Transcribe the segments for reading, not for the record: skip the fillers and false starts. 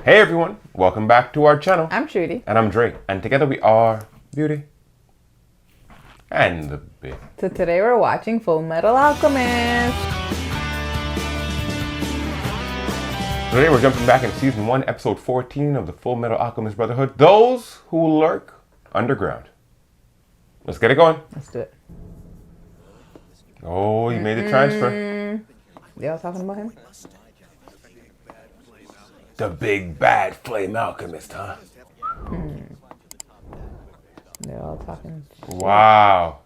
Hey everyone, welcome back to our channel. I'm Shruti. And I'm Dre. And together we are Beauty and the Beast. So today we're watching Fullmetal Alchemist. Today we're jumping back in Season 1, Episode 14 of the Fullmetal Alchemist Brotherhood. Those who lurk underground. Let's get it going. Let's do it. Oh, you made the transfer. They all talking about him? The big bad flame alchemist, huh? They're all talking. Wow.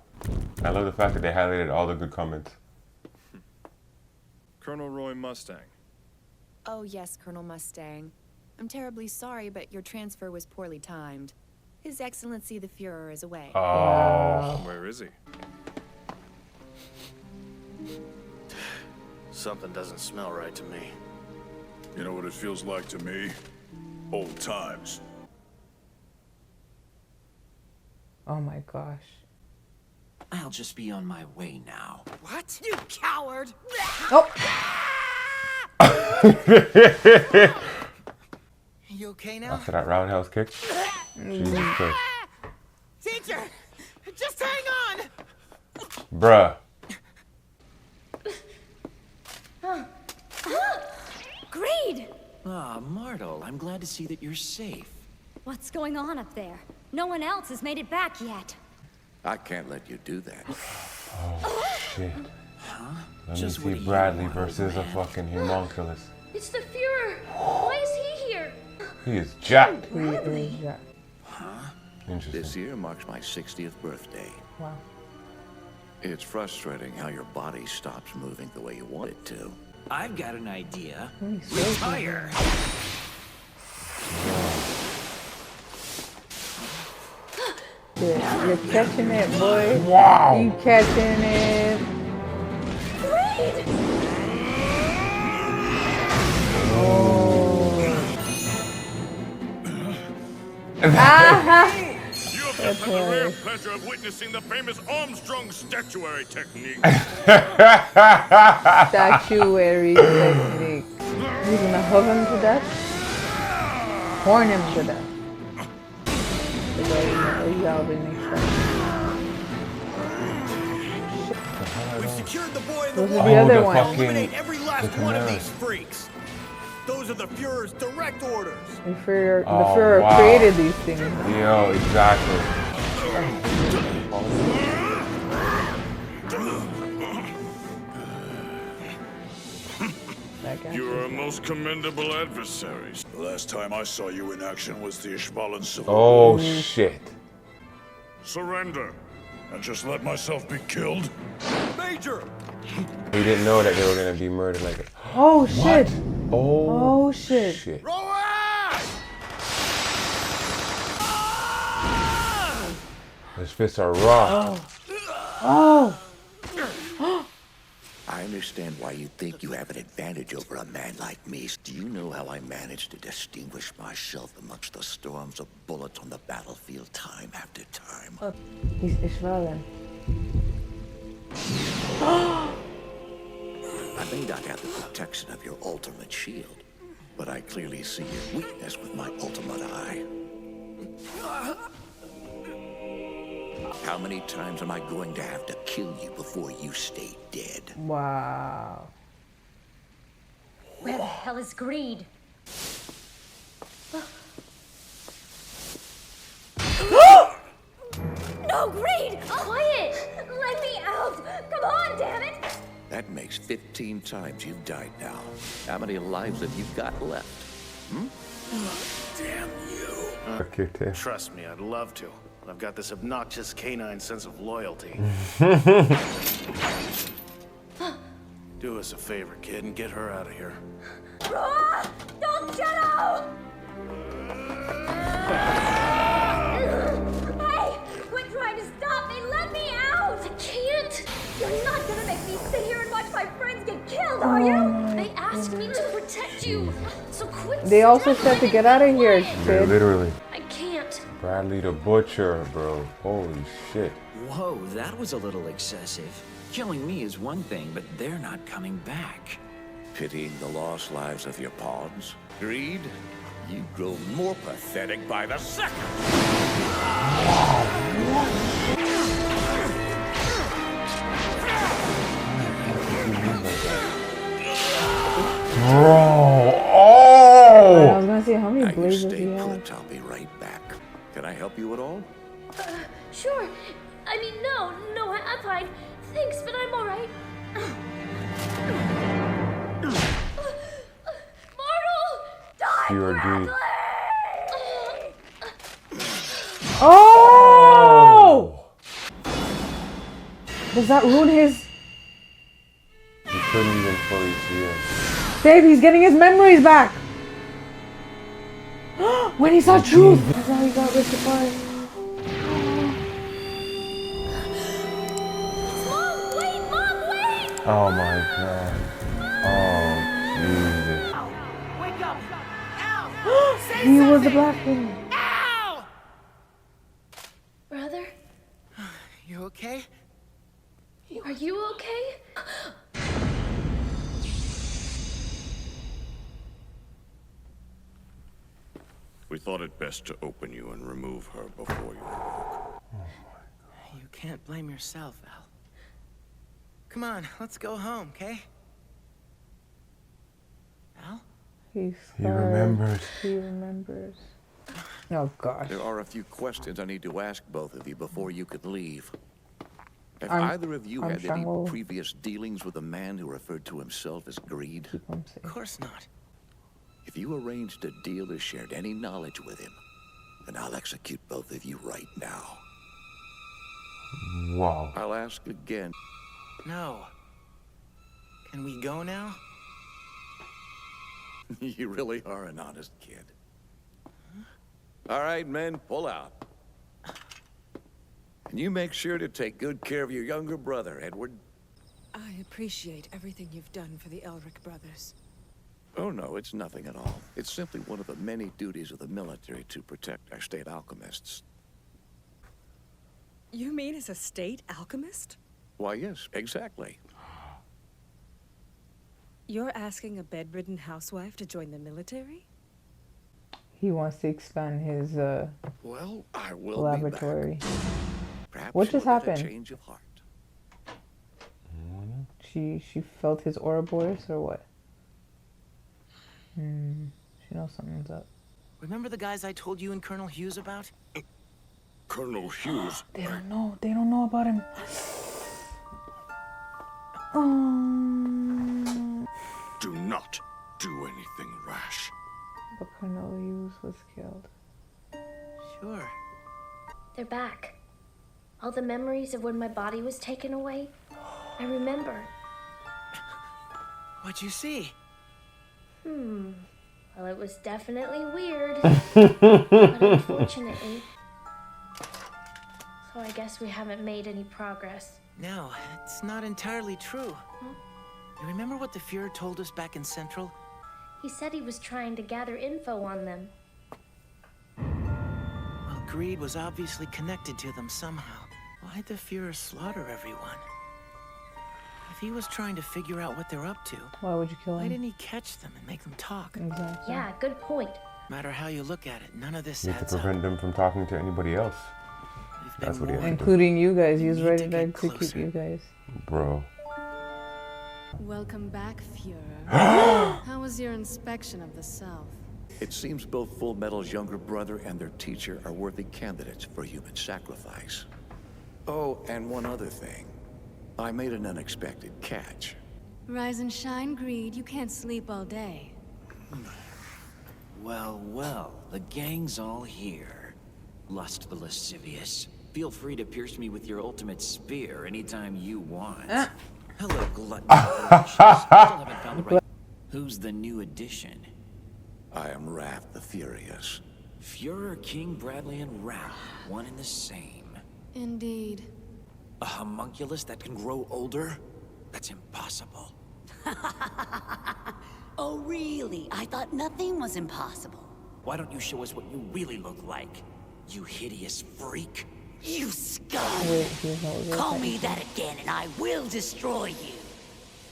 I love the fact that they highlighted all the good comments. Colonel Roy Mustang. Oh yes, Colonel Mustang. I'm terribly sorry, but your transfer was poorly timed. His Excellency the Fuhrer is away. Oh. Where is he? Something doesn't smell right to me. You know what it feels like to me? Old times. Oh my gosh. I'll just be on my way now. What? You coward! Oh! You okay now? After that roundhouse kick. Jesus Christ. Teacher! Just hang on! Bruh. Greed! Ah, Martel, I'm glad to see that you're safe. What's going on up there? No one else has made it back yet. I can't let you do that. Oh, shit. Let Just me what see do you Bradley want, versus a old man? fucking homunculus. It's the Fuhrer! Why is he here? He is jacked. Yeah. This Interesting. year marks my 60th birthday. Wow. It's frustrating how your body stops moving the way you want it to. I've got an idea. He's so Retire! Yeah, you're catching it, boy. Wow. You catching it. You have just had the rare pleasure of witnessing the famous Armstrong statuary technique. Statuary technique. You're gonna hug him to death? Horn him to death. We've secured the boy in the Those wall. are the other the ones. fucking- Eliminate every last the one of command. these freaks. Those are the Fuhrer's direct orders. The Fuhrer, Oh, the Fuhrer wow. created these things. Yo, exactly. That guy. You are a most commendable adversaries. The last time I saw you in action was the Ishmalan Civil Oh, War. shit. Surrender, and just let myself be killed. Major! He didn't know that they were gonna be murdered like that. Oh shit! Oh, Oh shit! shit. His fists are raw. Oh! I understand why you think you have an advantage over a man like me. Do you know how I managed to distinguish myself amongst the storms of bullets on the battlefield time after time? He's Ishmaelan. I may not have the protection of your ultimate shield, but I clearly see your weakness with my ultimate eye. How many times am I going to have to kill you before you stay dead? Wow. Where the hell is Greed? No, Greed! Quiet! Let me out! Come on, damn it! That makes 15 times you've died now. How many lives have you got left? Damn you. Okay, Tim. Trust me, I'd love to. I've got this obnoxious canine sense of loyalty. Do us a favor, kid, and get her out of here. Ah! Don't Shadow! Hey! Quit trying to stop me! Let me out! I can't! You're not gonna make me sit here and watch my friends get killed, are you? They asked me to protect you, so quit. They also said to get out of here, Yeah, kid. literally. I can't. Bradley the Butcher, bro. Holy shit. Whoa, that was a little excessive. Killing me is one thing, but they're not coming back. Pitying the lost lives of your pawns? Greed? You grow more pathetic by the second. Bro, I oh! was gonna say, how many Now you blades does he stay have? put. I'll be right back. Can I help you at all? Sure. I mean, no, I'm fine. Thanks, but I'm all right. Mortal! Die Pure greed. Oh! Does that ruin his... He couldn't even fully see it. Dave, he's getting his memories back! When he saw truth! That's how he got ripped apart. Mom, wait! Oh my god. Oh, Jesus. Wake up! Al! Say He was the something! black thing. Al! Brother, You okay? are you okay? We thought it best to open you and remove her before you awoke. You can't blame yourself, Al. Come on, let's go home, okay? Al? He's He scarred. remembers. He remembers. Oh gosh. There are a few questions I need to ask both of you before you can leave. Have I'm- either of you I'm had any sure. previous dealings with a man who referred to himself as Greed? Keep him safe. Of course not. If you arranged a deal or shared any knowledge with him, then I'll execute both of you right now. Wow. I'll ask again. No. Can we go now? You really are an honest kid. All right, men, pull out. And you make sure to take good care of your younger brother, Edward. I appreciate everything you've done for the Elric brothers. Oh, no, it's nothing at all. It's simply one of the many duties of the military to protect our state alchemists. You mean as a state alchemist? Why, yes, exactly. You're asking a bedridden housewife to join the military? He wants to expand his Well, I will laboratory. be back. Perhaps What just you'll get a happened? change of heart. She felt his Ouroboros or what? She knows something's up. Remember the guys I told you and Colonel Hughes about? Colonel Hughes. They don't know. They don't know about him. Oh. Do not do anything rash. But Colonel Hughes was killed. Sure. They're back. All the memories of when my body was taken away. I remember. What'd you see? Well, it was definitely weird. But unfortunately. So I guess we haven't made any progress. No, it's not entirely true. You remember what the Fuhrer told us back in Central? He said he was trying to gather info on them. Well, Greed was obviously connected to them somehow. Why'd the Fuhrer slaughter everyone? If he was trying to figure out what they're up to, Why would you kill why him? didn't he catch them and make them talk? Exactly. Yeah, good point. Matter how you look at it, none of this He had to adds up. prevent them from talking to anybody else. We've That's been what he had to warned. do. Including you guys. He was You need ready to there get to keep closer. you guys. Bro. Welcome back, Fuhrer. How was your inspection of the South? It seems both Fullmetal's younger brother and their teacher are worthy candidates for human sacrifice. Oh, and one other thing. I made an unexpected catch. Rise and shine, Greed. You can't sleep all day. Well, well, the gang's all here. Lust the lascivious. Feel free to pierce me with your ultimate spear anytime you want. Hello, glutton. Still haven't found the right... Who's the new addition? I am Wrath the Furious. Fuhrer, King, Bradley, and Wrath. One and the same. Indeed. A homunculus that can grow older? That's impossible. Oh, really? I thought nothing was impossible. Why don't you show us what you really look like? You hideous freak. You scum! Wait, he's not with Call us. me that again and I will destroy you.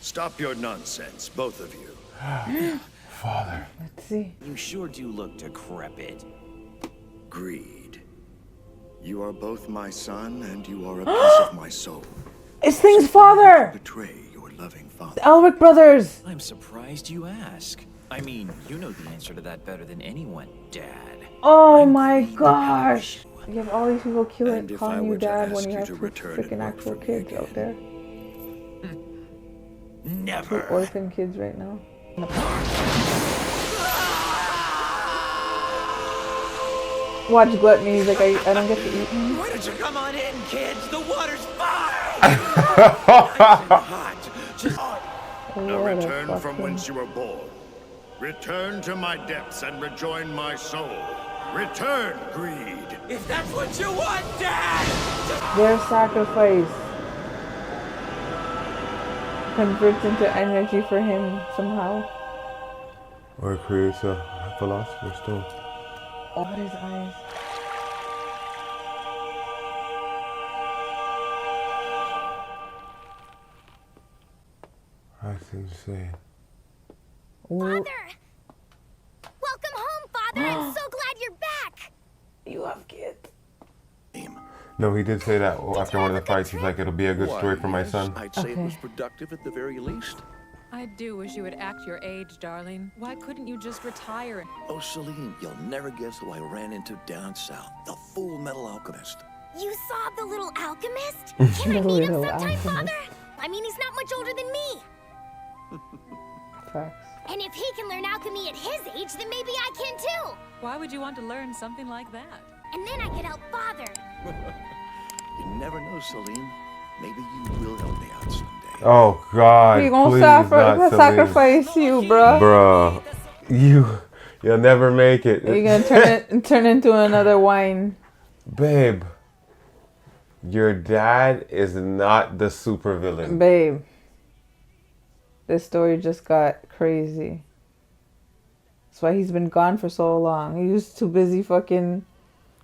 Stop your nonsense, both of you. Father. Let's see. You sure do look decrepit. Greed. You are both my son, and you are a piece of my soul. It's Thing's father! Betray your loving father. The Elric brothers! I'm surprised you ask. I mean, you know the answer to that better than anyone, Dad. Oh my gosh! You have all these people And if I calling you were to dad ask when you you have to two return and freaking work actual for me kids out again. there. Two Never. orphan kids right now. Watch Gluttony, he's like, I don't get to eat him. Why don't you come on in, kids? The water's fine! Nice and hot. Just... Now return from whence you were born. Return to my depths and rejoin my soul. Return, greed. If that's what you want, Dad! Their sacrifice converts into energy for him somehow. Or creates a philosopher's stone. Oh, his eyes. That's insane. Father! Welcome home, Father! I'm so glad you're back! You have kids. No, he did say that after one of the fights. He's like, it'll be a good story for my yes, son. I'd say it was productive at the very least. I do wish you would act your age, darling. Why couldn't you just retire? Oh, Celine, you'll never guess who I ran into down south. The Fullmetal Alchemist. You saw the little alchemist? Can I The meet him little sometime, alchemist. Father? I mean, he's not much older than me. Facts. And if he can learn alchemy at his age, then maybe I can too. Why would you want to learn something like that? And then I could help Father. You never know, Celine. Maybe you will help me out someday. Oh God! We gonna please not Celine. sacrifice you, bruh. Bruh, you'll never make it. You're gonna turn into another wine. Babe, your dad is not the supervillain. Babe. This story just got crazy. That's why he's been gone for so long. He was too busy fucking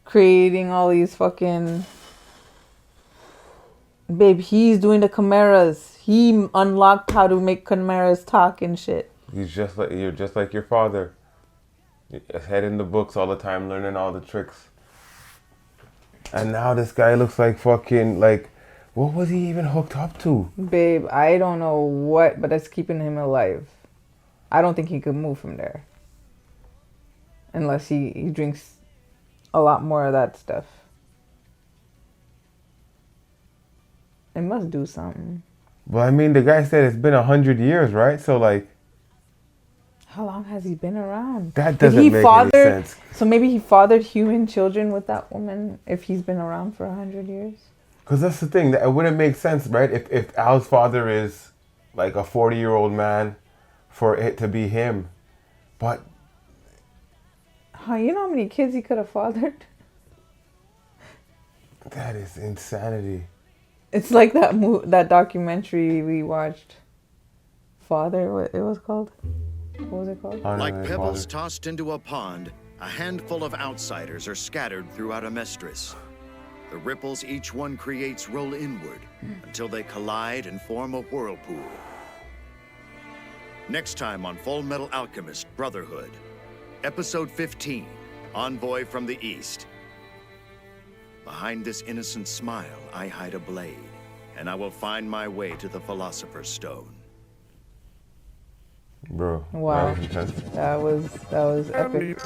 creating all these fucking... Babe, he's doing the chimeras. He unlocked how to make chimeras talk and shit. You're just like your father. Head in the books all the time, learning all the tricks. And now this guy looks like fucking like, what was he even hooked up to? Babe, I don't know what, but that's keeping him alive. I don't think he could move from there. Unless he drinks a lot more of that stuff. It must do something. Well, I mean, the guy said it's been 100 years, right? So like, how long has he been around? That doesn't make any sense. So maybe he fathered human children with that woman if he's been around for 100 years? Because that's the thing. That it wouldn't make sense, right? If Al's father is like a 40-year-old man, for it to be him. But... You know how many kids he could have fathered? That is insanity. It's like that documentary we watched. Father, what it was called? What was it called? Like pebbles tossed into a pond, a handful of outsiders are scattered throughout Amestris. The ripples each one creates roll inward until they collide and form a whirlpool. Next time on Fullmetal Alchemist Brotherhood, Episode 15, Envoy from the East. Behind this innocent smile, I hide a blade, and I will find my way to the Philosopher's Stone. Bro, wow, that was epic.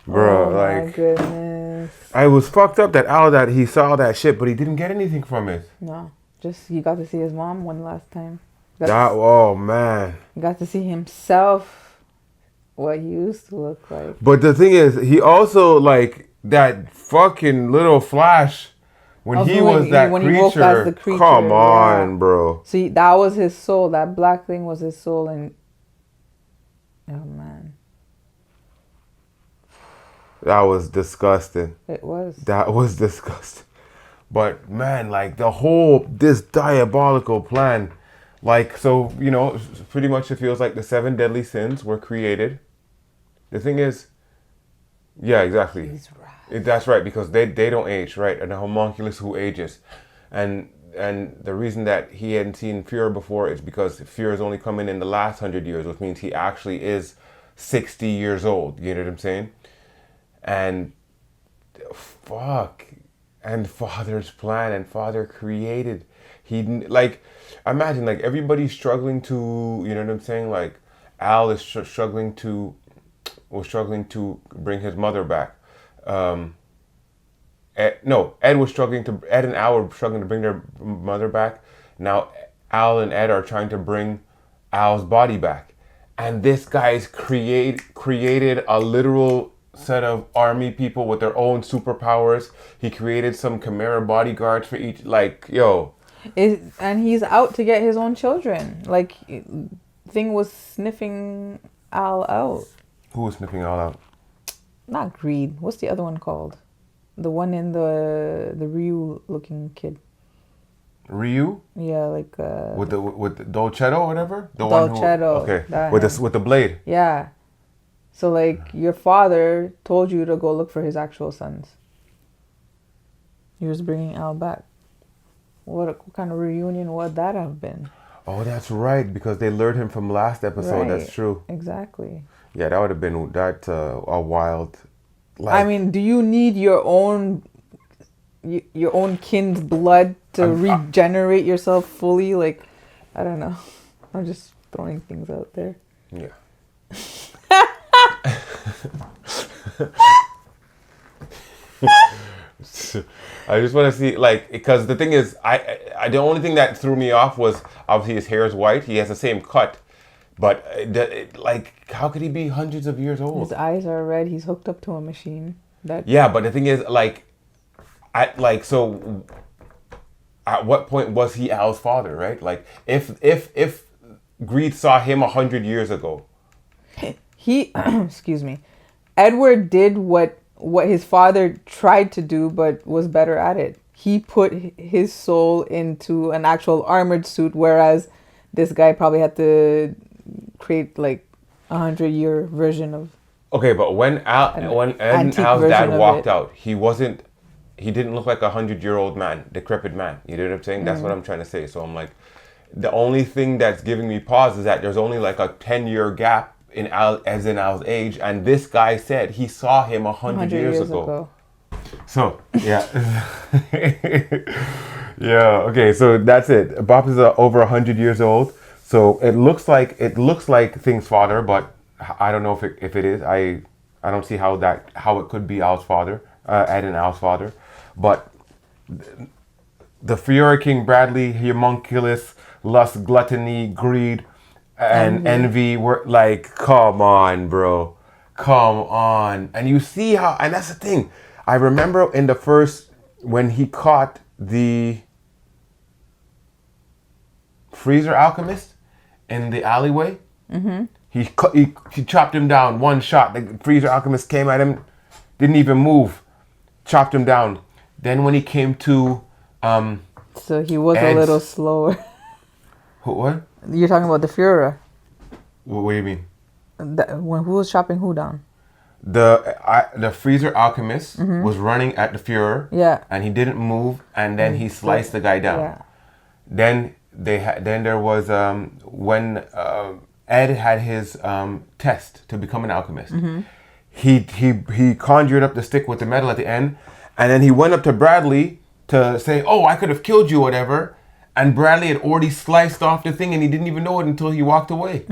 Bro, oh like, my goodness. I was fucked up that he saw that shit, but he didn't get anything from it. No, just you got to see his mom one last time. Oh man, you got to see himself, what he used to look like. But the thing is, he also like that fucking little flash when he was that creature. Come on, bro. See, that was his soul. That black thing was his soul, and oh man, that was disgusting. It was. That was disgusting. But man, like this diabolical plan, like, so, you know, pretty much it feels like the 7 deadly sins were created. The thing is, yeah, exactly. That's right, because they don't age, right? And the homunculus who ages. And and the reason that he hadn't seen Fuhrer before is because Fuhrer's only coming in the last 100 years, which means he actually is 60 years old. You know what I'm saying? And fuck, and Father's plan, and Father created. He like, imagine like everybody's struggling to, you know what I'm saying? Like Al is struggling to bring his mother back. Ed and Al were struggling to bring their mother back. Now Al and Ed are trying to bring Al's body back. And this guy's created a literal set of army people with their own superpowers. He created some Chimera bodyguards for each, like, yo. And he's out to get his own children. Like, Thing was sniffing Al out. Who was sniffing Al out? Not Greed. What's the other one called? The one in the Ryu looking kid. Ryu? Yeah, like with the Dolcetto or whatever? Dolcetto. Okay. With the blade. Yeah. So like your father told you to go look for his actual sons. He was bringing Al back. What kind of reunion would that have been? Oh, that's right, because they lured him from last episode. Right. That's true. Exactly. Yeah, that would have been a wild. Like, I mean, do you need your own kin's blood to regenerate yourself fully? Like, I don't know. I'm just throwing things out there. Yeah. I just want to see, like, because the thing is, I the only thing that threw me off was obviously his hair is white. He has the same cut, but like, how could he be hundreds of years old? His eyes are red. He's hooked up to a machine. Yeah, but the thing is, like, so at what point was he Al's father, right? Like, if Greed saw him 100 years ago, he excuse me, Edward did what his father tried to do, but was better at it. He put his soul into an actual armored suit, whereas this guy probably had to create like 100-year version of. Okay, but when Al's dad walked out, he didn't look like a 100-year-old man, decrepit man. You know what I'm saying? That's what I'm trying to say. So I'm like, the only thing that's giving me pause is that there's only like a 10-year gap in Al's age, and this guy said he saw him 100 years ago. So yeah. Yeah, okay, so that's it. Bob is over 100 years old, so it looks like Thing's father, but I don't know if it is. I don't see how it could be Al's father, Ed and Al's father, but the Fuhrer King Bradley, homunculus, lust, gluttony, greed, and envy were like, come on, bro, come on. And you see how, and that's the thing. I remember in the first, when he caught the freezer alchemist in the alleyway, he chopped him down, one shot. The freezer alchemist came at him, didn't even move, chopped him down. Then when he came to so he was a little slower. What? You're talking about the Fuhrer. What do you mean? Who was chopping who down? The freezer alchemist was running at the Fuhrer. Yeah. And he didn't move, and then he sliced the guy down. Yeah. Then there was when Ed had his test to become an alchemist. He conjured up the stick with the metal at the end, and then he went up to Bradley to say, "Oh, I could have killed you," whatever. And Bradley had already sliced off the thing, and he didn't even know it until he walked away.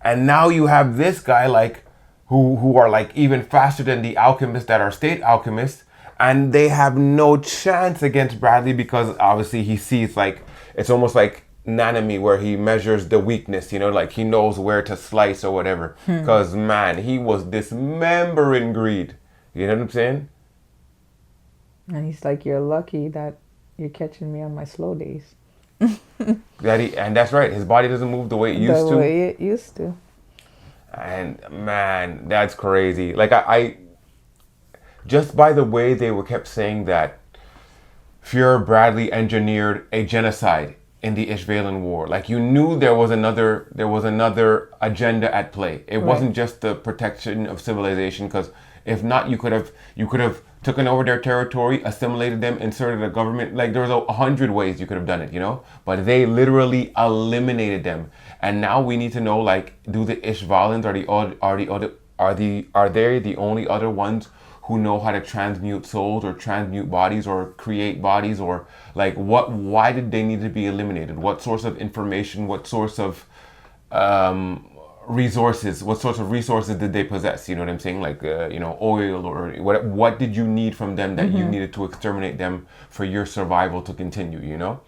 And now you have this guy, like, who are like even faster than the alchemists that are state alchemists, and they have no chance against Bradley because obviously he sees, like, it's almost like Nanami where he measures the weakness, you know, like he knows where to slice or whatever. Because man, he was dismembering Greed. You know what I'm saying? And he's like, "You're lucky that you're catching me on my slow days." And that's right. His body doesn't move the way it used to. The way it used to. And man, that's crazy. Like I just by the way they were kept saying that Fuhrer Bradley engineered a genocide in the Ishvalan War. Like, you knew there was another agenda at play. It wasn't just the protection of civilization, because If not, you could have taken over their territory, assimilated them, inserted a government. Like there was 100 ways you could have done it, you know. But they literally eliminated them. And now we need to know, like, do the Ishvalans are they the only other ones who know how to transmute souls or transmute bodies or create bodies, or like why did they need to be eliminated? What source of information, what source of resources, what sorts of resources did they possess? You know what I'm saying? Like oil, or what did you need from them that you needed to exterminate them for your survival to continue, you know?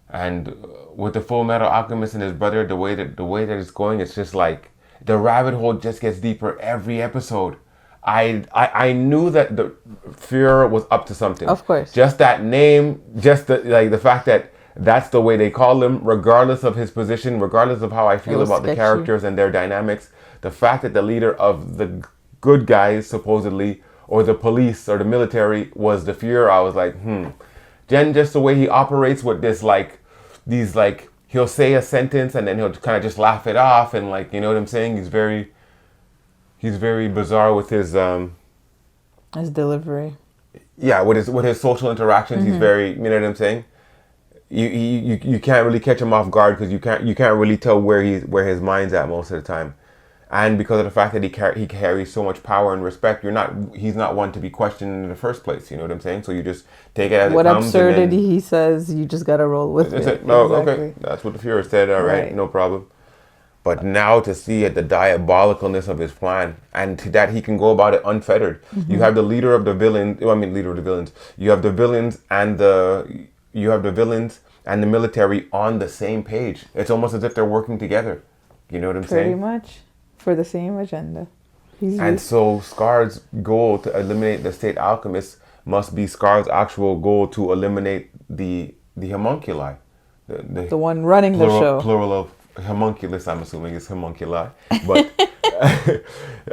And with the Fullmetal Alchemist and his brother, the way that it's going, it's just like the rabbit hole just gets deeper every episode. I knew that the Fuhrer was up to something. Of course. Just that name, just the fact that that's the way they call him, regardless of his position, regardless of how I feel about the characters and their dynamics. The fact that the leader of the good guys, supposedly, or the police or the military was the Fuhrer, I was like, Then just the way he operates with this, he'll say a sentence and then he'll kind of just laugh it off, and like, you know what I'm saying? He's very bizarre with his delivery. Yeah, with his social interactions, he's very, you know what I'm saying? You can't really catch him off guard because you can't really tell where his mind's at most of the time. And because of the fact that he carries so much power and respect, he's not one to be questioned in the first place, you know what I'm saying? So you just take it as it comes. What absurdity he says, you just gotta roll with it. No, exactly. Okay, that's what the Fuhrer said, all right, no problem. But now to see the diabolicalness of his plan, and to that he can go about it unfettered. You have the leader of the villains. You have the villains and the military on the same page. It's almost as if they're working together. You know what I'm saying? Pretty much for the same agenda. So Scar's goal to eliminate the state alchemists must be Scar's actual goal to eliminate the homunculi. The one running the show. Plural of homunculus, I'm assuming it's homunculi, but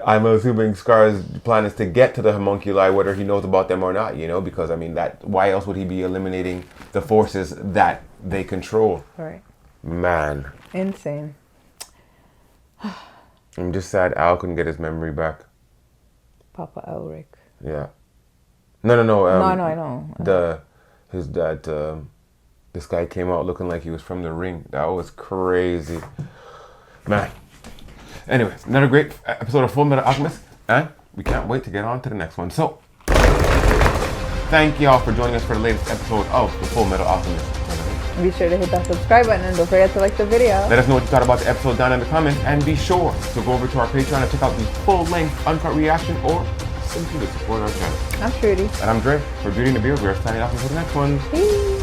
I'm assuming Scar's plan is to get to the homunculi, whether he knows about them or not, you know, because I mean, why else would he be eliminating the forces that they control? Right. Man. Insane. I'm just sad Al couldn't get his memory back. Papa Elric. Yeah. No. No, I know. His dad. This guy came out looking like he was from The Ring. That was crazy. Man. Anyways, another great episode of Fullmetal Alchemist. And we can't wait to get on to the next one. So, thank y'all for joining us for the latest episode of the Fullmetal Alchemist. Be sure to hit that subscribe button and don't forget to like the video. Let us know what you thought about the episode down in the comments. And be sure to go over to our Patreon and check out the full-length uncut reaction, or simply to support our channel. I'm Shruti. And I'm Dre. For Beauty and the Beard, we are signing off until the next one. Peace.